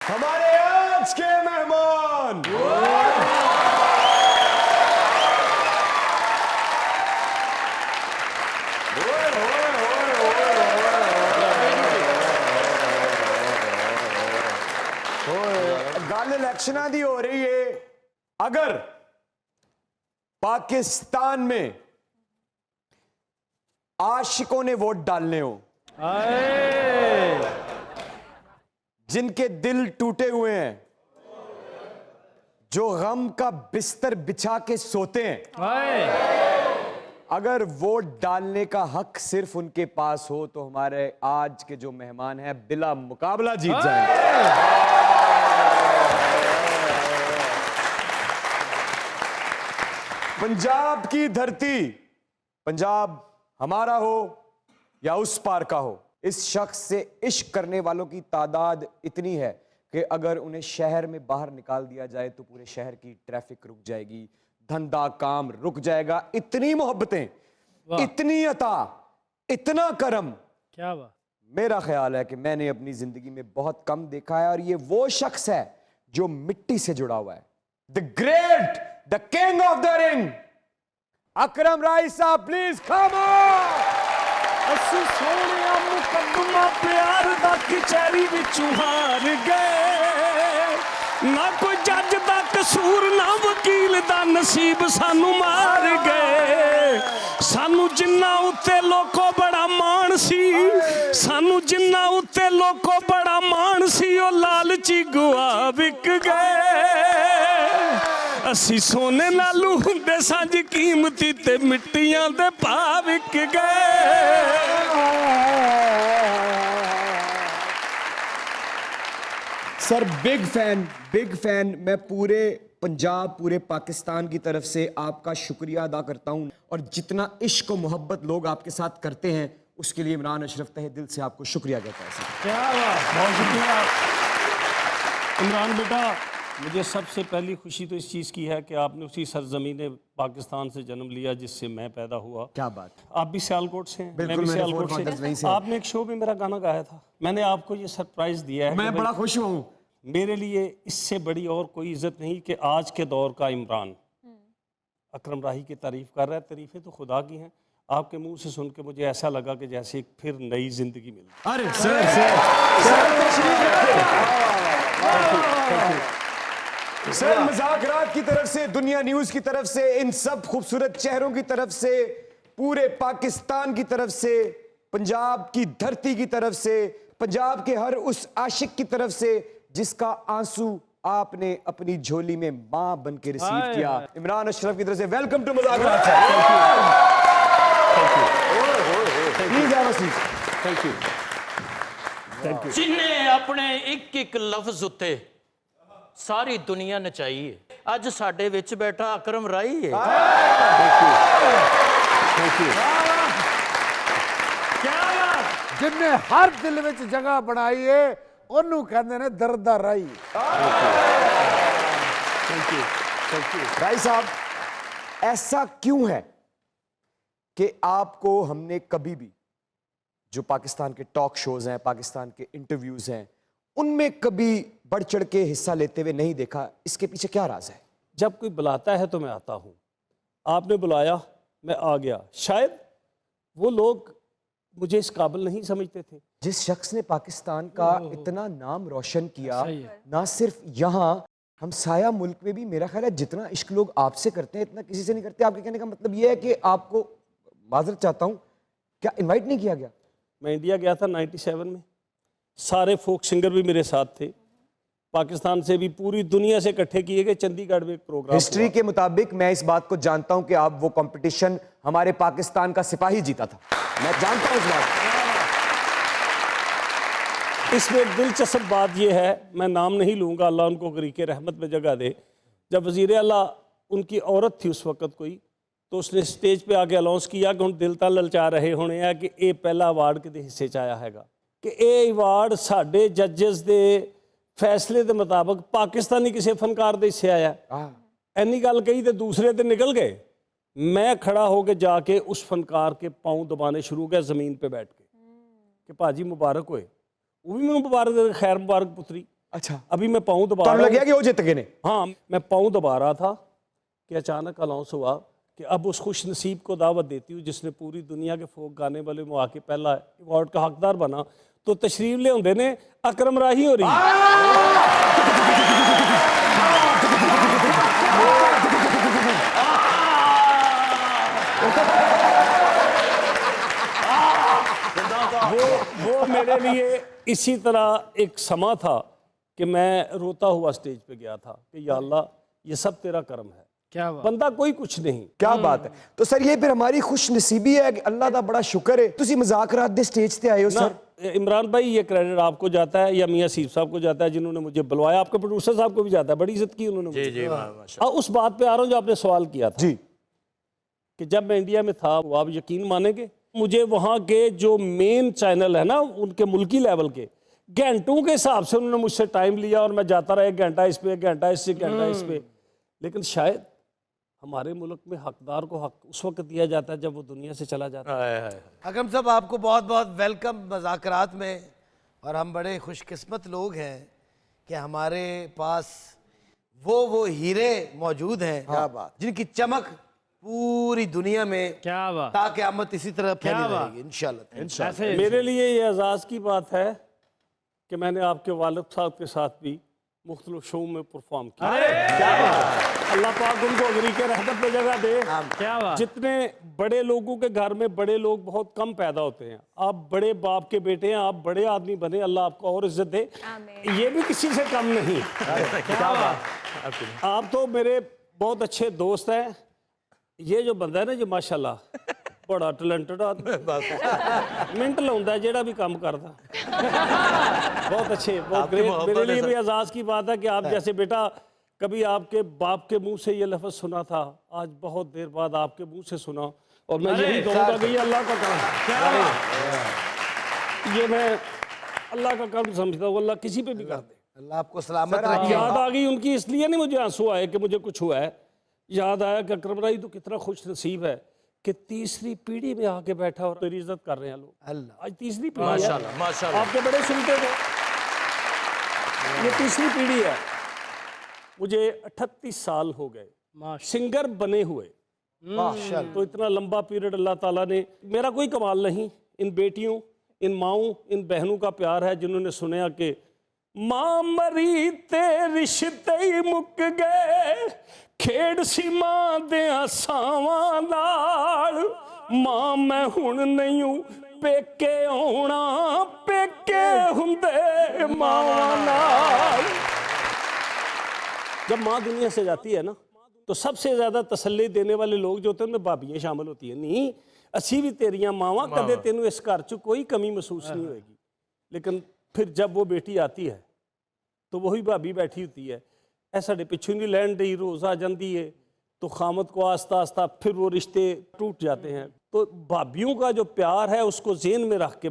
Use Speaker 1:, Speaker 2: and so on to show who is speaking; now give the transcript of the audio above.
Speaker 1: हमारे आज के मेहमान गल इलेक्शन दी हो रही है। अगर पाकिस्तान में आशिकों ने वोट डालने हो, जिनके दिल टूटे हुए हैं, जो गम का बिस्तर बिछा के सोते हैं, अगर वोट डालने का हक सिर्फ उनके पास हो तो हमारे आज के जो मेहमान हैं बिला मुकाबला जीत जाएंगे। पंजाब की धरती, पंजाब हमारा हो या उस पार का हो, इस शख्स से इश्क करने वालों की तादाद इतनी है कि अगर उन्हें शहर में बाहर निकाल दिया जाए तो पूरे शहर की ट्रैफिक रुक जाएगी, धंधा काम रुक जाएगा। इतनी मोहब्बतें, इतनी अता, इतना करम,
Speaker 2: क्या बात।
Speaker 1: मेरा ख्याल है कि मैंने अपनी जिंदगी में बहुत कम देखा है। और ये वो शख्स है जो मिट्टी से जुड़ा हुआ है। The great, the king of the ring, Akram Rai साहब, प्लीज कम ऑन।
Speaker 2: ਅਸੀਂ ਸੋਹਣਿਆ ਮੁਕੱਦਮਾ ਪਿਆਰ ਦਾ ਕਚਹਿਰੀ ਵਿੱਚੋਂ ਹਾਰ ਗਏ, ਨਾ ਕੋਈ ਜੱਜ ਦਾ ਕਸੂਰ ਨਾ ਵਕੀਲ ਦਾ ਨਸੀਬ ਸਾਨੂੰ ਮਾਰ ਗਏ। ਸਾਨੂੰ ਜਿੰਨਾ ਉੱਤੇ ਲੋਕੋ ਬੜਾ ਮਾਣ ਸੀ, ਸਾਨੂੰ ਜਿੰਨਾ ਉੱਤੇ ਲੋਕੋ ਬੜਾ ਮਾਣ ਸੀ, ਉਹ ਲਾਲਚੀ ਗੁਆ ਵਿਕ ਗਏ। ਅਸੀਂ ਸੋਨੇ ਨਾਲੂ ਹੁੰਦੇ ਸਾਂਝ ਕੀਮਤੀ ਤੇ ਮਿੱਟੀਆਂ ਦੇ ਭਾਅ ਵਿਕ ਗਏ।
Speaker 1: सर बिग फैन, मैं पूरे पंजाब, पूरे पाकिस्तान की तरफ से आपका शुक्रिया अदा करता हूं। और जितना इश्क और मोहब्बत लोग आपके साथ करते हैं उसके लिए इमरान अशरफ तहे दिल से आपको शुक्रिया कहता है सर।
Speaker 2: क्या बात, बहुत शुक्रिया इमरान बेटा। मुझे सबसे पहली खुशी तो इस चीज़ की है कि आपने उसी सरजमीन पाकिस्तान से जन्म लिया जिससे मैं पैदा हुआ।
Speaker 1: क्या बात।
Speaker 2: आप भी सियालकोट से हैं, मैं भी
Speaker 1: सियालकोट
Speaker 2: सियालकोट से। आपने एक शो में मेरा गाना गाया था, मैंने आपको ये सरप्राइज दिया है।
Speaker 1: मैं बड़ा खुश हूँ।
Speaker 2: मेरे लिए इससे बड़ी और कोई इज्जत नहीं कि आज के दौर का इमरान अकरम राही की तारीफ कर रहा है। तारीफें तो खुदा की हैं, आपके मुंह से सुन के मुझे ऐसा लगा कि जैसे फिर नई जिंदगी मिली।
Speaker 1: अरे सर मजाकरात की तरफ से, दुनिया न्यूज की तरफ से, इन सब खूबसूरत चेहरों की तरफ से, पूरे पाकिस्तान की तरफ से, पंजाब की धरती की तरफ से, पंजाब के हर उस आशिक की तरफ से जिसका आंसू आपने अपनी झोली में मां बन के रिसीव किया, इमरान अशरफ की तरफ से वेलकम टू मजाकरात।
Speaker 2: Thank you.
Speaker 3: जिन्हें अपने एक एक लफ्ज उत्ते सारी दुनिया नचाई है, अज साडे विच बैठा अकरम राई है।
Speaker 4: जिन्हें हर दिल विच जगह बनाई है ओनू कहंदे ने दर्द दा राई।
Speaker 1: राई साहब, ऐसा क्यों है कि आपको हमने कभी भी जो पाकिस्तान के टॉक शोज हैं, पाकिस्तान के इंटरव्यूज हैं, उनमें कभी बढ़ चढ़ के हिस्सा लेते हुए नहीं देखा? इसके पीछे क्या राज है?
Speaker 2: जब कोई बुलाता है तो मैं आता हूँ, आपने बुलाया मैं आ गया। शायद वो लोग मुझे इस काबिल नहीं समझते थे।
Speaker 1: जिस शख्स ने पाकिस्तान का इतना नाम रोशन किया, ना सिर्फ यहाँ, हम साया मुल्क में भी, मेरा ख्याल है जितना इश्क लोग आपसे करते हैं इतना किसी से नहीं करते। आपके कहने का मतलब ये है कि आपको, माजरत चाहता हूँ, क्या इनवाइट नहीं किया गया?
Speaker 2: मैं इंडिया गया था 97 में, सारे फोक सिंगर भी मेरे साथ थे, पाकिस्तान से भी पूरी दुनिया से इकट्ठे किए गए, चंडीगढ़ में एक प्रोग्राम।
Speaker 1: हिस्ट्री के मुताबिक मैं इस बात को जानता हूं कि आप वो कंपटीशन हमारे पाकिस्तान का सिपाही जीता था, मैं जानता हूं इस बात।
Speaker 2: इसमें एक दिलचस्प बात यह है, मैं नाम नहीं लूँगा, अल्लाह उनको गरीके रहमत में जगह दे, जब वज़ीर आला उनकी औरत थी उस वक़्त कोई, तो उसने स्टेज पे आके अनाउंस किया कि हम दिल तां ललचा रहे होने हैं कि ये पहला अवार्ड किते हिस्से च आया हैगा, कि ये अवार्ड साडे जजेस दे फैसले के मुताबिक पाकिस्तानी किसी फनकार दे हिस्से आया। इन्नी गल कही तो दूसरे तो निकल गए। मैं खड़ा होके जाके उस फनकार के पाँव दबाने शुरू हो गया ज़मीन पे बैठ के कि भाजी मुबारक होए। वो भी मैंने मुबारक दे, खैर मुबारक पुत्री।
Speaker 1: अच्छा
Speaker 2: अभी मैं पाँव दबा
Speaker 1: ਤੁਹਾਨੂੰ
Speaker 2: रहा हूं।
Speaker 1: ਲੱਗਿਆ ਕਿ ਉਹ ਜਿੱਤ ਗਏ ਨੇ
Speaker 2: हाँ मैं पाँव दबा रहा था कि अचानक अनाउंस हुआ कि अब उस खुश नसीब को दावत देती हूँ जिसने पूरी दुनिया के फोक गाने वाले में आके पहला अवार्ड का हकदार बना। तो तशरीफ ले होंदे ने अकरम राही हो रही वो मेरे लिए इसी तरह एक समा था कि मैं रोता हुआ स्टेज पे गया था कि या अल्लाह ये सब तेरा करम है,
Speaker 5: क्या बात।
Speaker 2: बंदा कोई कुछ नहीं।
Speaker 1: क्या बात है। तो सर ये फिर हमारी खुश नसीबी है कि अल्लाह का बड़ा शुक्र है ਤੁਸੀਂ मुज़ाकरात दे स्टेज ते आए हो
Speaker 2: ना,
Speaker 1: सर।
Speaker 2: इमरान भाई ये क्रेडिट आपको जाता है या मियाँ सीफ साहब को जाता है जिन्होंने मुझे बुलवाया, आपके प्रोड्यूसर साहब को भी जाता है, बड़ी इज्जत की उन्होंने मुझे।
Speaker 3: जी
Speaker 2: उस बात पे आ रहा हूँ जो आपने सवाल किया था
Speaker 1: जी
Speaker 2: कि जब मैं इंडिया में था, वो आप यकीन मानेंगे मुझे वहाँ के जो मेन चैनल है ना उनके मुल्की लेवल के घंटों के हिसाब से उन्होंने मुझसे टाइम लिया और मैं जाता रहा 1 घंटा इस पे, 1 घंटा इससे, 1 घंटा इस पे। लेकिन शायद हमारे मुल्क में हकदार को हक उस वक्त दिया जाता है जब वो दुनिया से चला जाता है।
Speaker 4: अकरम साहब आपको बहुत बहुत वेलकम मुज़ाकरात में, और हम बड़े खुशकिस्मत लोग हैं कि हमारे पास वो हीरे मौजूद हैं
Speaker 1: क्या बात।
Speaker 4: जिनकी चमक पूरी दुनिया में
Speaker 5: क्या बात।
Speaker 4: ताक़यामत इसी तरह फैली
Speaker 5: बात।
Speaker 4: रहेगी इंशाल्लाह।
Speaker 5: ऐसे
Speaker 2: मेरे लिए ये एजाज़ की बात है कि मैंने आपके वालिद साहब के साथ भी मुख्तलिफ शो में परफॉर्म किया। अल्लाह पाक उनको अगरी के रहमत में जगह दे।
Speaker 5: क्या बात।
Speaker 2: जितने बड़े लोगों के घर में बड़े लोग बहुत कम पैदा होते हैं, आप बड़े बाप के बेटे हैं, आप बड़े आदमी बने, अल्लाह आपको और इज्जत दे। ये भी किसी से कम नहीं।
Speaker 5: क्या बात।
Speaker 2: आप तो मेरे बहुत अच्छे दोस्त हैं। ये जो बंदा है ना, जो माशाल्लाह बड़ा टैलेंटेड आदमी, मिंट लाउंदा है जेड़ा भी काम करता। बहुत अच्छे, बहुत ग्रेट। मेरे लिए भी एजाज की बात है कि आप जैसे बेटा, कभी आपके बाप के मुंह से ये लफ्ज़ सुना था, आज बहुत देर बाद आपके मुंह से सुना, और मैं यही कहूँगा कि ये अल्लाह का काम, ये मैं अल्लाह का काम समझता हूँ। अल्लाह किसी पे भी कर दे।
Speaker 4: अल्लाह आपको सलामत
Speaker 1: सर,
Speaker 4: रखे।
Speaker 2: याद आ गई उनकी, इसलिए नहीं मुझे आंसू आए कि मुझे कुछ हुआ है। याद आया कि अकरम राही तो कितना खुश नसीब है कि तीसरी पीढ़ी में आके बैठा और मेरी इज्जत कर रहे हैं लोग।
Speaker 4: अल्लाह
Speaker 2: आज तीसरी पीढ़ी है।
Speaker 3: माशाल्लाह माशाल्लाह।
Speaker 2: आपके बड़े सुनते थे, ये तीसरी पीढ़ी है। मुझे 38 साल हो गए सिंगर बने हुए।
Speaker 4: माशाल्लाह।
Speaker 2: तो इतना लंबा पीरियड अल्लाह ताला ने, मेरा कोई कमाल नहीं, इन बेटियों, इन माओं, इन बहनों का प्यार है जिन्होंने सुना कि मां मरी ते रिश्ते ही मुक गए, खेड़ सी मां दियां सावां नाल, मां मैं हुण नहीं हूं पेके आउणा, पेके हुंदे मावां नाल। जब माँ दुनिया से जाती है ना, तो सबसे ज्यादा तसल्ली देने वाले लोग जो होते हैं उनमें भाभियां शामिल होती हैं। नहीं, असी भी तेरियां मावां, कदे तेनू इस घर च कोई कमी महसूस नहीं होगी। लेकिन फिर जब वो बेटी आती है तो वही भाभी बैठी होती है, ऐ साडे पिछू नहीं लैन दी, रोज आ जाती है, तो खामद को आस्ता आस्ता फिर वो रिश्ते टूट जाते हैं। तो भाभियों का जो प्यार है उसको जेहन में रख के